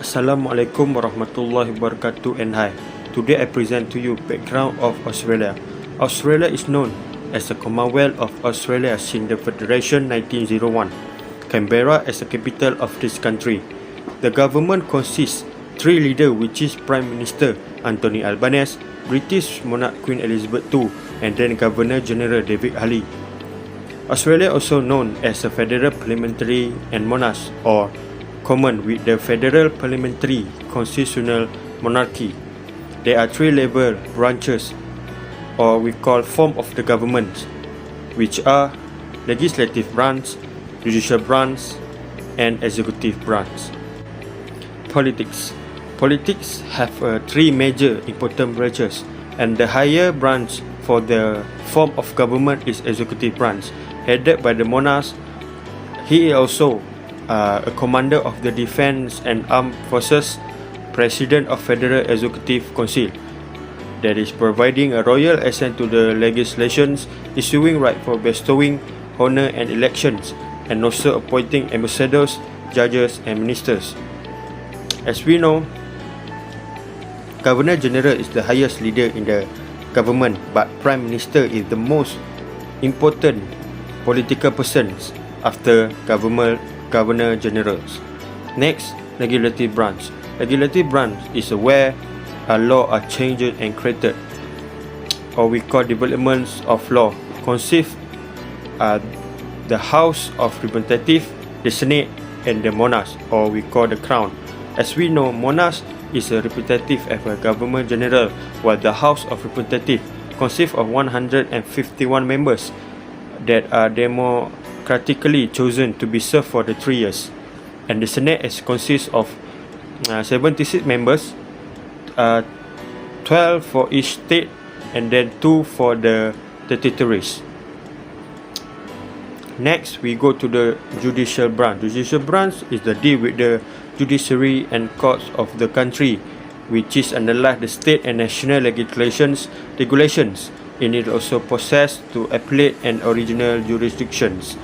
Assalamualaikum warahmatullahi wabarakatuh and Hye. Today I present to you background of Australia. Australia is known as the Commonwealth of Australia since the Federation 1901. Canberra is the capital of this country. The government consists three leaders, which is Prime Minister Anthony Albanese, British Monarch Queen Elizabeth II, and then Governor General David Halley. Australia also known as the Federal Parliamentary and Monarch, or common with the Federal Parliamentary Constitutional Monarchy. There are three level branches, or we call form of the government, which are legislative branch, judicial branch, and executive branch. Politics have three major important branches, and the higher branch for the form of government is executive branch, headed by the monarch. He is also a commander of the defense and armed forces, president of Federal Executive Council, that is providing a royal assent to the legislations, issuing right for bestowing honor and elections, and also appointing ambassadors, judges, and ministers. As we know, Governor General is the highest leader in the government, but Prime Minister is the most important political person after Governor Generals. Next, legislative branch. Legislative branch is where a law are changed and created, or we call developments of law. Consist the House of Representatives, the Senate, and the monarch, or we call the crown. As we know, monarch is a representative of a Governor General, while the House of Representatives consists of 151 members that are democratically chosen to be served for the 3 years, and the Senate consists of 76 members, 12 for each state, and then 2 for the territories. Next, we go to the judicial branch. Judicial branch is the deal with the judiciary and courts of the country, which is analyze the state and national regulations. It is also possessed to appellate and original jurisdictions.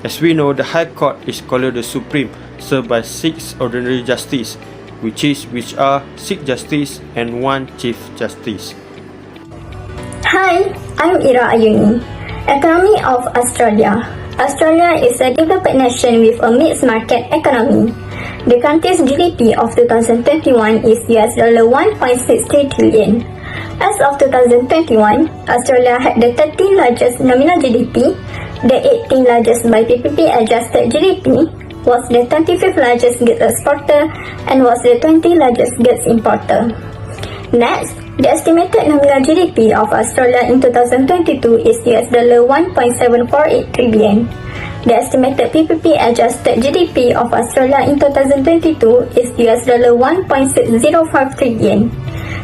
As we know, the High Court is called the Supreme, served by 6 ordinary justices, which are 6 justices and 1 chief justice. Hi, I'm Ayuni. Economy of Australia. Australia is a developed nation with a mixed market economy. The country's GDP of 2021 is $1.63 trillion. As of 2021, Australia had the 13th largest nominal GDP, the 18th largest by PPP adjusted GDP, was the 25th largest goods exporter, and was the 20th largest goods importer. Next, the estimated nominal GDP of Australia in 2022 is $1.748 trillion. The estimated PPP adjusted GDP of Australia in 2022 is $1.605 trillion.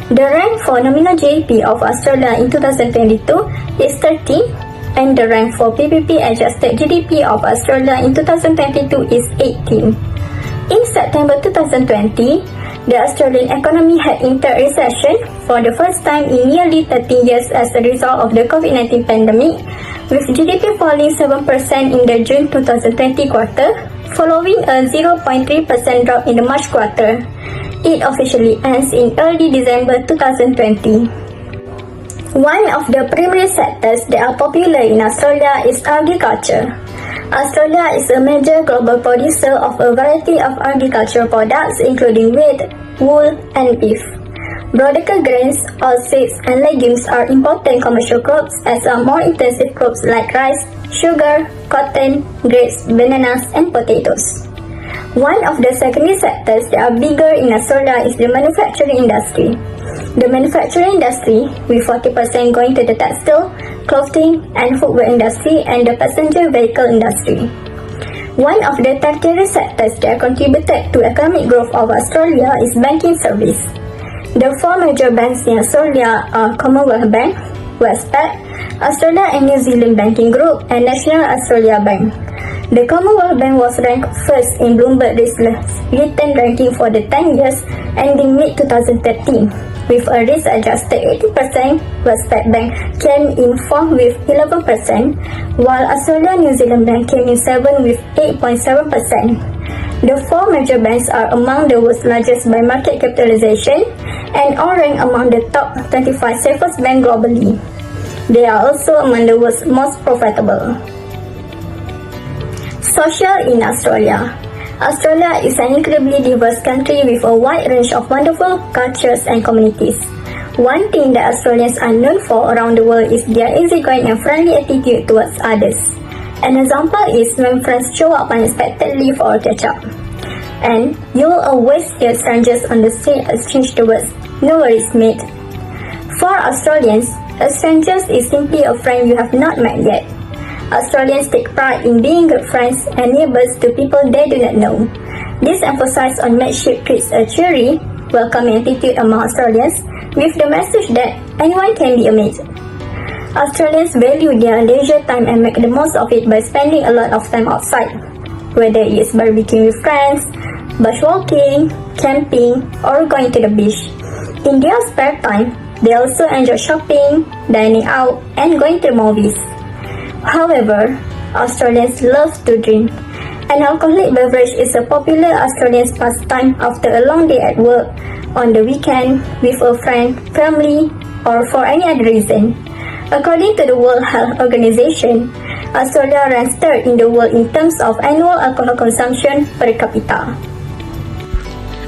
The rank for nominal GDP of Australia in 2022 is 30, and the rank for PPP adjusted GDP of Australia in 2022 is 18. In September 2020, the Australian economy had entered recession for the first time in nearly 30 years as a result of the COVID-19 pandemic, with GDP falling 7% in the June 2020 quarter, following a 0.3% drop in the March quarter. It officially ends in early December 2020. One of the primary sectors that are popular in Australia is agriculture. Australia is a major global producer of a variety of agricultural products, including wheat, wool, and beef. Broadacre grains, oilseeds, and legumes are important commercial crops, as are more intensive crops like rice, sugar, cotton, grapes, bananas, and potatoes. One of the secondary sectors that are bigger in Australia is the manufacturing industry. The manufacturing industry, with 40% going to the textile, clothing, and footwear industry, and the passenger vehicle industry. One of the tertiary sectors that contributed to economic growth of Australia is banking service. The 4 major banks in Australia are Commonwealth Bank, Westpac, Australia and New Zealand Banking Group, and National Australia Bank. The Commonwealth Bank was ranked first in Bloomberg Risk-Return ranking for the 10 years ending mid-2013, with a risk-adjusted 80%. Westpac Bank came in 4th with 11%, while Australia New Zealand Bank came in 7th with 8.7%. The four major banks are among the world's largest by market capitalization and all ranked among the top 25 safest banks globally. They are also among the world's most profitable. Social in Australia. Australia is an incredibly diverse country with a wide range of wonderful cultures and communities. One thing that Australians are known for around the world is their easygoing and friendly attitude towards others. An example is when friends show up unexpectedly for a catch-up. And you will always hear strangers on the street exchange the words, "No worries, mate." For Australians, a stranger is simply a friend you have not met yet. Australians take pride in being good friends and neighbors to people they do not know. This emphasis on mateship creates a cheery, welcoming attitude among Australians with the message that anyone can be a mate. Australians value their leisure time and make the most of it by spending a lot of time outside, whether it is barbecuing with friends, bushwalking, camping, or going to the beach. In their spare time, they also enjoy shopping, dining out, and going to the movies. However, Australians love to drink. An alcoholic beverage is a popular Australian pastime after a long day at work, on the weekend, with a friend, family, or for any other reason. According to the World Health Organization, Australia ranks third in the world in terms of annual alcohol consumption per capita.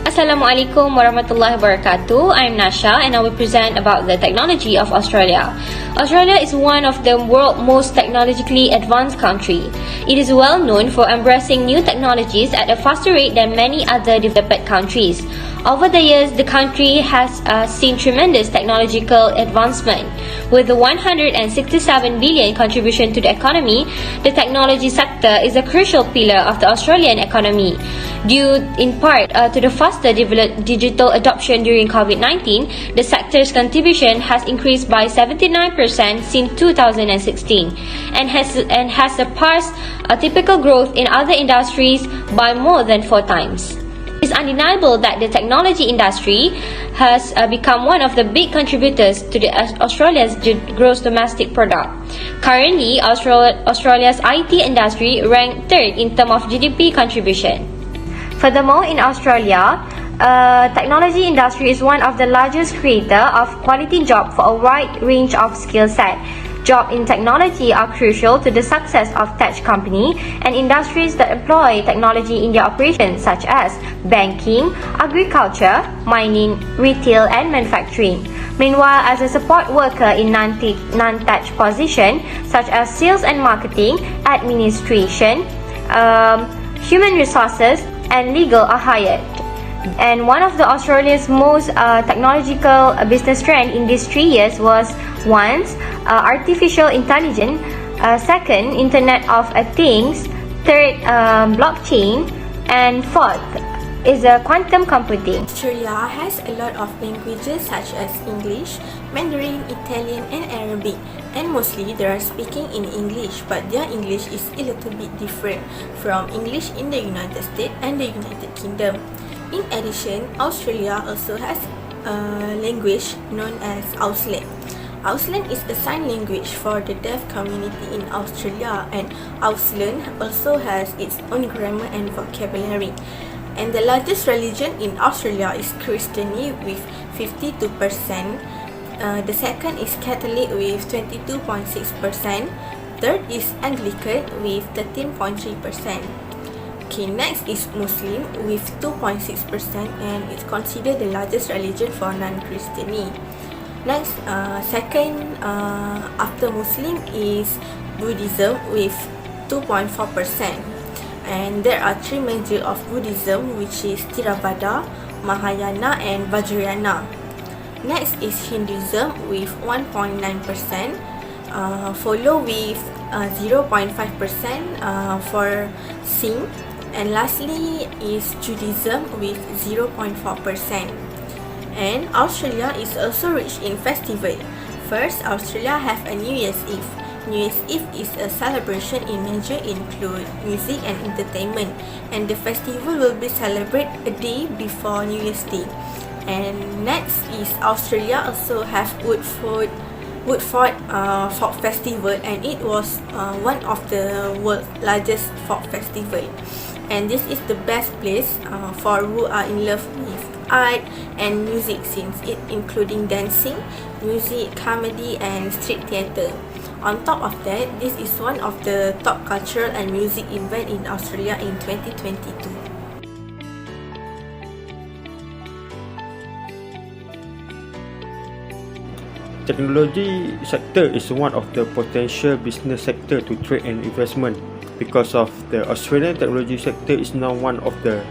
Assalamualaikum warahmatullahi wabarakatuh. I'm Nasha and I will present about the technology of Australia. Australia is one of the world's most technologically advanced country. It is well known for embracing new technologies at a faster rate than many other developed countries. Over the years, the country has seen tremendous technological advancement. With the 167 billion contribution to the economy, the technology sector is a crucial pillar of the Australian economy. Due in part to the faster digital adoption during COVID-19, the sector's contribution has increased by 79% since 2016 and has surpassed a typical growth in other industries by more than 4 times. It is undeniable that the technology industry has become one of the big contributors to the Australia's gross domestic product. Currently, Australia's IT industry ranked third in terms of GDP contribution. Furthermore, in Australia, technology industry is one of the largest creator of quality jobs for a wide range of skill set. Jobs in technology are crucial to the success of tech companies and industries that employ technology in their operations such as banking, agriculture, mining, retail and manufacturing. Meanwhile, as a support worker in non-tech positions such as sales and marketing, administration, human resources and legal are hired. And one of the Australia's most technological business trend in these 3 years was once artificial intelligence, second Internet of Things, third blockchain, and fourth is quantum computing. Australia has a lot of languages such as English, Mandarin, Italian and Arabic, and mostly they are speaking in English, but their English is a little bit different from English in the United States and the United Kingdom. In addition, Australia also has a language known as Auslan. Auslan is a sign language for the deaf community in Australia, and Auslan also has its own grammar and vocabulary. And the largest religion in Australia is Christianity with 52%. The second is Catholic with 22.6%. Third is Anglican with 13.3%. Okay, next is Muslim with 2.6% and it's considered the largest religion for non-Christianity. Next, second after Muslim is Buddhism with 2.4%. And there are 3 major of Buddhism, which is Theravada, Mahayana and Vajrayana. Next is Hinduism with 1.9%, followed with 0.5% for Sikh. And lastly is Judaism with 0.4%. And Australia is also rich in festival. First, Australia have a New Year's Eve. New Year's Eve is a celebration in major include music and entertainment, and the festival will be celebrated a day before New Year's Day. And next is Australia also have Woodford Folk Festival, and it was one of the world's largest folk festival. and this is the best place for who are in love with art and music, since it including dancing, music, comedy and street theatre. On top of that, this is one of the top cultural and music event in Australia in 2022. Technology sector is one of the potential business sector to trade and investment because of the Australian technology sector is now one of the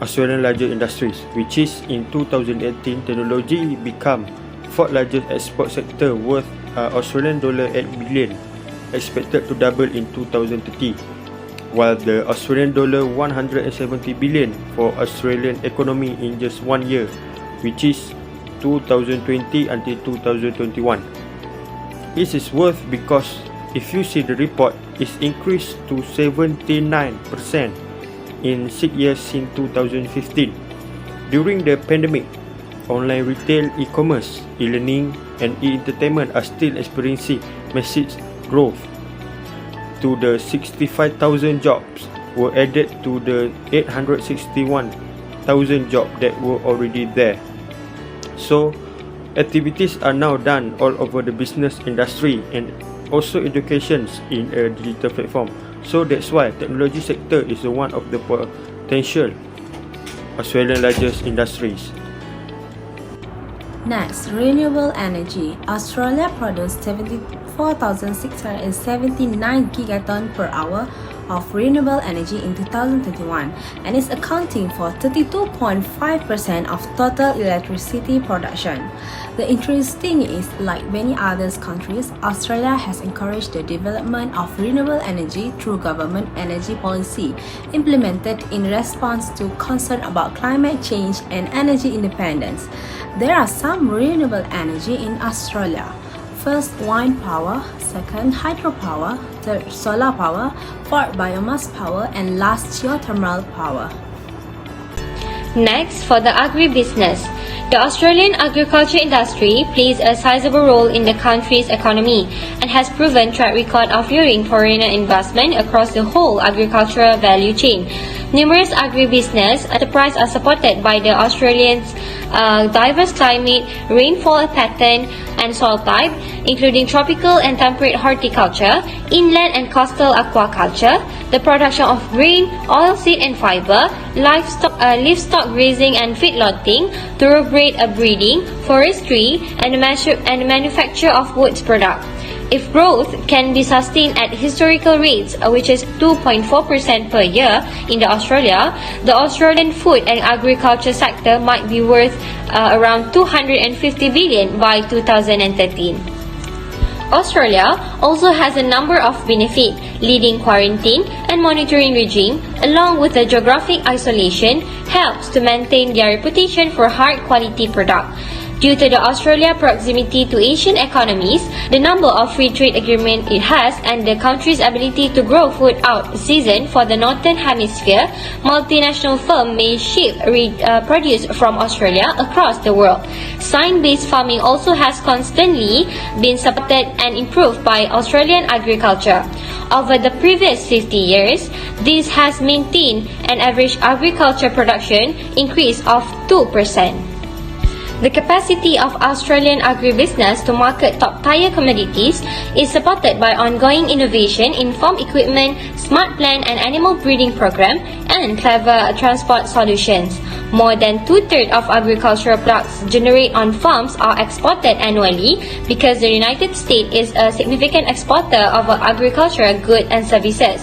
Australian largest industries, which is in 2018 technology become fourth largest export sector worth Australian dollar 8 billion, expected to double in 2030, while the Australian dollar 170 billion for Australian economy in just 1 year, which is 2020 until 2021. This is worth because if you see the report, it's increased to 79% in 6 years since 2015. During the pandemic, online retail, e-commerce, e-learning and e-entertainment are still experiencing massive growth. To the 65,000 jobs were added to the 861,000 jobs that were already there. So, activities are now done all over the business industry and also educations in a digital platform. So that's why technology sector is one of the potential Australian largest industries. Next, renewable energy. Australia produced 74,679 gigaton per hour of renewable energy in 2021 and is accounting for 32.5% of total electricity production. The interesting is, like many other countries, Australia has encouraged the development of renewable energy through government energy policy implemented in response to concern about climate change and energy independence. There are some renewable energy in Australia. First, wind power, second, hydropower, third, solar power, fourth, biomass power, and last, geothermal power. Next, for the agribusiness. The Australian agriculture industry plays a sizable role in the country's economy and has proven track record of luring foreigner investment across the whole agricultural value chain. Numerous agribusiness enterprises are supported by the Australians' diverse climate, rainfall pattern, and soil type, including tropical and temperate horticulture, inland and coastal aquaculture, the production of grain, oilseed and fiber, livestock grazing and feedlotting, thoroughbred breeding, forestry, and the manufacture of woods products. If growth can be sustained at historical rates, which is 2.4% per year in Australia, the Australian food and agriculture sector might be worth around 250 billion by 2013. Australia also has a number of benefits, leading quarantine and monitoring regime, along with the geographic isolation, helps to maintain their reputation for high quality product. Due to the Australia proximity to Asian economies, the number of free trade agreements it has, and the country's ability to grow food out season for the Northern Hemisphere, multinational firms may ship produce from Australia across the world. Science-based farming also has constantly been supported and improved by Australian agriculture. Over the previous 50 years, this has maintained an average agriculture production increase of 2%. The capacity of Australian agribusiness to market top-tier commodities is supported by ongoing innovation in farm equipment, smart plant and animal breeding program, and clever transport solutions. More than two-thirds of agricultural products generated on farms are exported annually because the United States is a significant exporter of agricultural goods and services.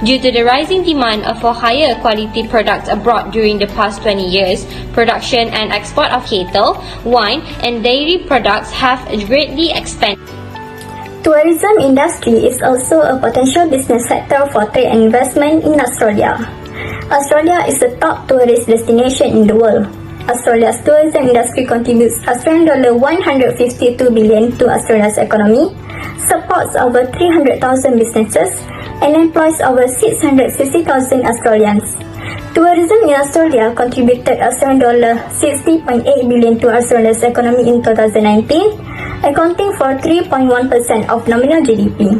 Due to the rising demand for higher quality products abroad during the past 20 years, production and export of cattle, wine and dairy products have greatly expanded. Tourism industry is also a potential business sector for trade and investment in Australia. Australia is the top tourist destination in the world. Australia's tourism industry contributes $152 billion to Australia's economy, supports over 300,000 businesses, and employs over 660,000 Australians. Tourism in Australia contributed $60.8 billion to Australia's economy in 2019, accounting for 3.1% of nominal GDP.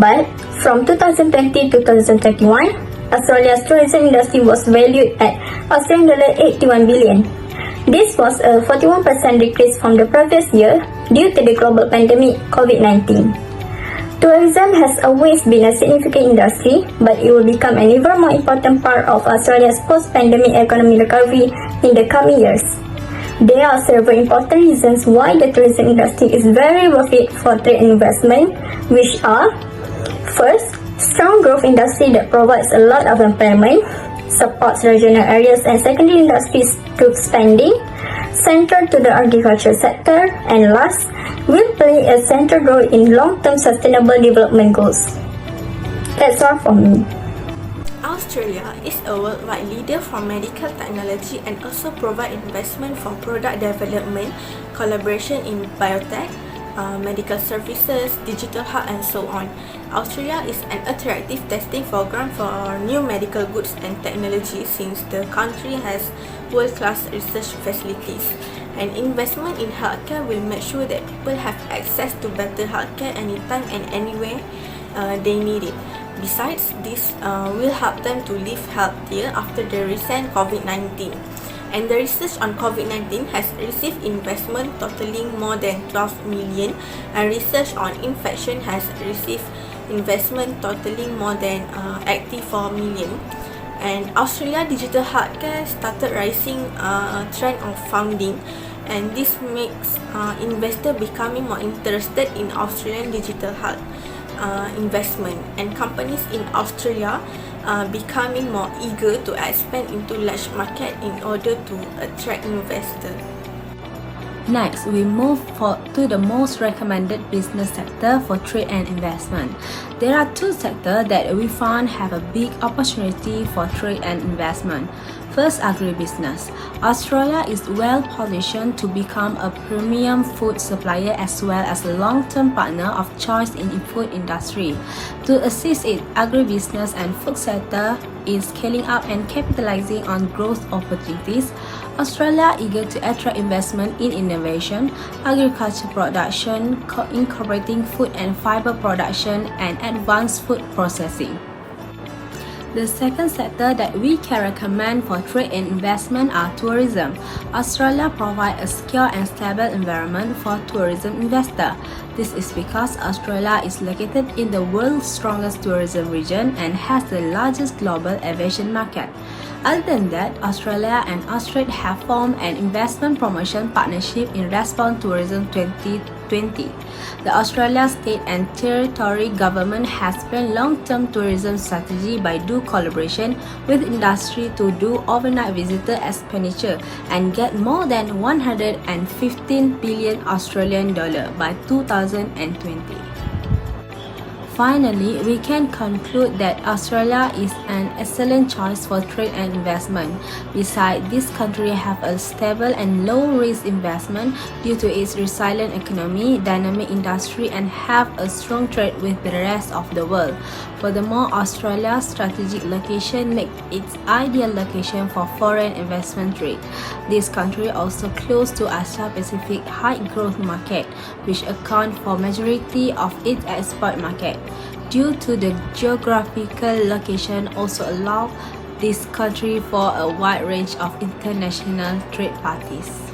But from 2020 to 2021, Australia's tourism industry was valued at $81 billion. This was a 41% decrease from the previous year due to the global pandemic COVID-19. Tourism has always been a significant industry, but it will become an even more important part of Australia's post-pandemic economic recovery in the coming years. There are several important reasons why the tourism industry is very worth it for trade and investment, which are: first, strong growth industry that provides a lot of employment, supports regional areas and secondary industries through spending, central to the agriculture sector, and last, will play a central role in long-term sustainable development goals. That's all from me. Australia is a worldwide leader for medical technology and also provide investment for product development, collaboration in biotech, medical services, digital hub and so on. Australia is an attractive testing ground for new medical goods and technology since the country has world-class research facilities. And investment in healthcare will make sure that people have access to better healthcare anytime and anywhere they need it. Besides, this will help them to live healthier after the recent COVID-19. And the research on COVID-19 has received investment totaling more than 12 million, and research on infection has received investment totaling more than 84 million. And Australia Digital Healthcare started rising trend of funding, and this makes investors becoming more interested in Australian digital health investment, and companies in Australia becoming more eager to expand into large market in order to attract investors. Next, we move to the most recommended business sector for trade and investment. There are two sectors that we found have a big opportunity for trade and investment. First, agribusiness. Australia is well positioned to become a premium food supplier as well as a long-term partner of choice in the food industry. To assist its agribusiness and food sector in scaling up and capitalizing on growth opportunities, Australia eager to attract investment in innovation, agriculture production, incorporating food and fiber production, and advanced food processing. The second sector that we can recommend for trade and investment are tourism. Australia provides a secure and stable environment for tourism investors. This is because Australia is located in the world's strongest tourism region and has the largest global aviation market. Other than that, Australia and Australia have formed an investment promotion partnership in Response Tourism 2020. The Australia state and territory government has planned long-term tourism strategy by do collaboration with industry to do overnight visitor expenditure and get more than 115 billion Australian dollar by 2020. Finally, we can conclude that Australia is an excellent choice for trade and investment. Besides, this country have a stable and low-risk investment due to its resilient economy, dynamic industry, and have a strong trade with the rest of the world. Furthermore, Australia's strategic location makes it ideal location for foreign investment trade. This country also close to Asia-Pacific high-growth market, which account for majority of its export market. Due to the geographical location also allow this country for a wide range of international trade parties.